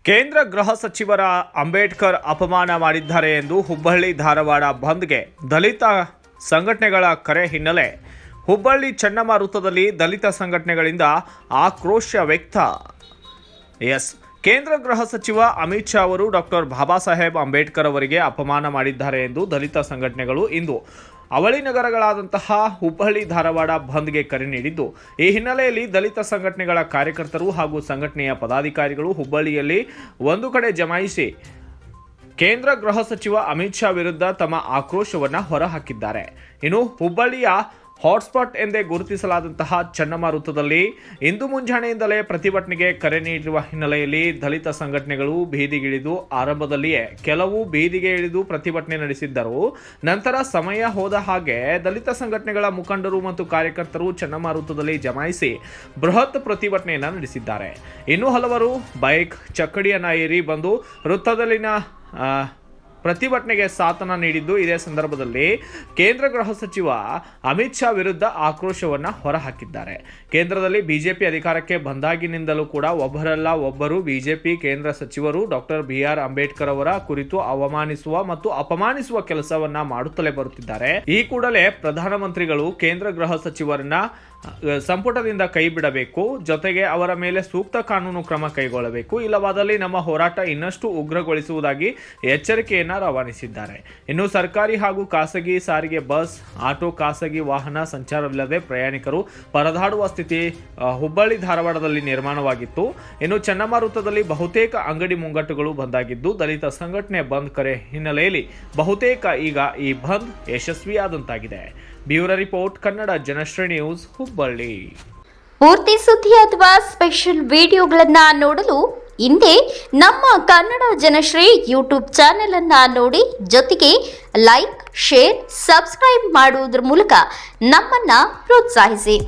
ಕೇಂದ್ರ ಗೃಹ ಸಚಿವರ ಅಂಬೇಡ್ಕರ್ ಅಪಮಾನ ಮಾಡಿದ್ದಾರೆ ಎಂದು ಹುಬ್ಬಳ್ಳಿ ಧಾರವಾಡ ಬಂದ್ಗೆ ದಲಿತ ಸಂಘಟನೆಗಳ ಕರೆ ಹಿನ್ನೆಲೆ ಹುಬ್ಬಳ್ಳಿ ಚನ್ನಮಾರುತದಲ್ಲಿ ದಲಿತ ಸಂಘಟನೆಗಳಿಂದ ಆಕ್ರೋಶ ವ್ಯಕ್ತ. ಕೇಂದ್ರ ಗೃಹ ಸಚಿವ ಅಮಿತ್ ಶಾ ಅವರು ಡಾಕ್ಟರ್ ಬಾಬಾ ಸಾಹೇಬ್ ಅಂಬೇಡ್ಕರ್ ಅವರಿಗೆ ಅಪಮಾನ ಮಾಡಿದ್ದಾರೆ ಎಂದು ದಲಿತ ಸಂಘಟನೆಗಳು ಇಂದು ಅವಳಿ ನಗರಗಳಾದಂತಹ ಹುಬ್ಬಳ್ಳಿ ಧಾರವಾಡ ಬಂದ್ಗೆ ಕರೆ ನೀಡಿದ್ದು, ಈ ಹಿನ್ನೆಲೆಯಲ್ಲಿ ದಲಿತ ಸಂಘಟನೆಗಳ ಕಾರ್ಯಕರ್ತರು ಹಾಗೂ ಸಂಘಟನೆಯ ಪದಾಧಿಕಾರಿಗಳು ಹುಬ್ಬಳ್ಳಿಯಲ್ಲಿ ಒಂದು ಕಡೆ ಜಮಾಯಿಸಿ ಕೇಂದ್ರ ಗೃಹ ಸಚಿವ ಅಮಿತ್ ಶಾ ವಿರುದ್ಧ ತಮ್ಮ ಆಕ್ರೋಶವನ್ನು ಹೊರಹಾಕಿದ್ದಾರೆ. ಇನ್ನು ಹುಬ್ಬಳ್ಳಿಯ ಹಾಟ್ಸ್ಪಾಟ್ ಎಂದೇ ಗುರುತಿಸಲಾದಂತಹ ಚನ್ನಮಾರುತದಲ್ಲಿ ಇಂದು ಮುಂಜಾನೆಯಿಂದಲೇ ಪ್ರತಿಭಟನೆಗೆ ಕರೆ ನೀಡಿರುವ ಹಿನ್ನೆಲೆಯಲ್ಲಿ ದಲಿತ ಸಂಘಟನೆಗಳು ಬೀದಿಗಿಳಿದು ಆರಂಭದಲ್ಲಿಯೇ ಕೆಲವು ಬೀದಿಗೆ ಇಳಿದು ಪ್ರತಿಭಟನೆ ನಡೆಸಿದ್ದರು. ನಂತರ ಸಮಯ ಹೋದ ಹಾಗೆ ದಲಿತ ಸಂಘಟನೆಗಳ ಮುಖಂಡರು ಮತ್ತು ಕಾರ್ಯಕರ್ತರು ಚನ್ನಮಾರುತದಲ್ಲಿ ಜಮಾಯಿಸಿ ಬೃಹತ್ ಪ್ರತಿಭಟನೆಯನ್ನು ನಡೆಸಿದ್ದಾರೆ. ಇನ್ನು ಹಲವರು ಬೈಕ್ ಚಕ್ಕಡಿಯನ್ನು ಏರಿ ಬಂದು ವೃತ್ತದಲ್ಲಿನ ಪ್ರತಿಭಟನೆಗೆ ಸಾಥನ ನೀಡಿದ್ದು, ಇದೇ ಸಂದರ್ಭದಲ್ಲಿ ಕೇಂದ್ರ ಗೃಹ ಸಚಿವ ಅಮಿತ್ ಶಾ ವಿರುದ್ಧ ಆಕ್ರೋಶವನ್ನು ಹೊರಹಾಕಿದ್ದಾರೆ. ಕೇಂದ್ರದಲ್ಲಿ ಬಿಜೆಪಿ ಅಧಿಕಾರಕ್ಕೆ ಬಂದಾಗಿನಿಂದಲೂ ಕೂಡ ಒಬ್ಬರಲ್ಲ ಒಬ್ಬರು ಬಿಜೆಪಿ ಕೇಂದ್ರ ಸಚಿವರು ಡಾಕ್ಟರ್ BR ಅಂಬೇಡ್ಕರ್ ಅವರ ಕುರಿತು ಅವಮಾನಿಸುವ ಮತ್ತು ಅಪಮಾನಿಸುವ ಕೆಲಸವನ್ನ ಮಾಡುತ್ತಲೇ ಬರುತ್ತಿದ್ದಾರೆ. ಈ ಕೂಡಲೇ ಪ್ರಧಾನಮಂತ್ರಿಗಳು ಕೇಂದ್ರ ಗೃಹ ಸಚಿವರನ್ನ ಸಂಪುಟದಿಂದ ಕೈ ಬಿಡಬೇಕು, ಜೊತೆಗೆ ಅವರ ಮೇಲೆ ಸೂಕ್ತ ಕಾನೂನು ಕ್ರಮ ಕೈಗೊಳ್ಳಬೇಕು, ಇಲ್ಲವಾದಲ್ಲಿ ನಮ್ಮ ಹೋರಾಟ ಇನ್ನಷ್ಟು ಉಗ್ರಗೊಳಿಸುವುದಾಗಿ ಎಚ್ಚರಿಕೆಯನ್ನು ರವಾನಿಸಿದ್ದಾರೆ. ಇನ್ನು ಸರ್ಕಾರಿ ಹಾಗೂ ಖಾಸಗಿ ಸಾರಿಗೆ ಬಸ್, ಆಟೋ, ಖಾಸಗಿ ವಾಹನ ಸಂಚಾರವಿಲ್ಲದೆ ಪ್ರಯಾಣಿಕರು ಪರದಾಡುವ ಸ್ಥಿತಿ ಹುಬ್ಬಳ್ಳಿ ಧಾರವಾಡದಲ್ಲಿ ನಿರ್ಮಾಣವಾಗಿತ್ತು. ಇನ್ನು ಚನ್ನಮಾರುತದಲ್ಲಿ ಬಹುತೇಕ ಅಂಗಡಿ ಮುಂಗಟ್ಟುಗಳು ಬಂದಾಗಿದ್ದು, ದಲಿತ ಸಂಘಟನೆ ಬಂದ್ ಕರೆ ಹಿನ್ನೆಲೆಯಲ್ಲಿ ಬಹುತೇಕ ಈಗ ಈ ಬಂದ್ ಯಶಸ್ವಿಯಾದಂತಾಗಿದೆ. Bureau report, Kannada Janashree news, Hubballi. ಪೂರ್ತಿ ಸುದ್ದಿ ಅಥವಾ ಸ್ಪೆಷಲ್ ವಿಡಿಯೋಗಳನ್ನ ನೋಡಲು ಹಿಂದೆ ನಮ್ಮ ಕನ್ನಡ ಜನಶ್ರೀ ಯೂಟ್ಯೂಬ್ ಚಾನೆಲ್ ಅನ್ನ ನೋಡಿ, ಜೊತೆಗೆ ಲೈಕ್, ಶೇರ್, ಸಬ್ಸ್ಕ್ರೈಬ್ ಮಾಡುವುದರ ಮೂಲಕ ನಮ್ಮನ್ನ ಪ್ರೋತ್ಸಾಹಿಸಿ.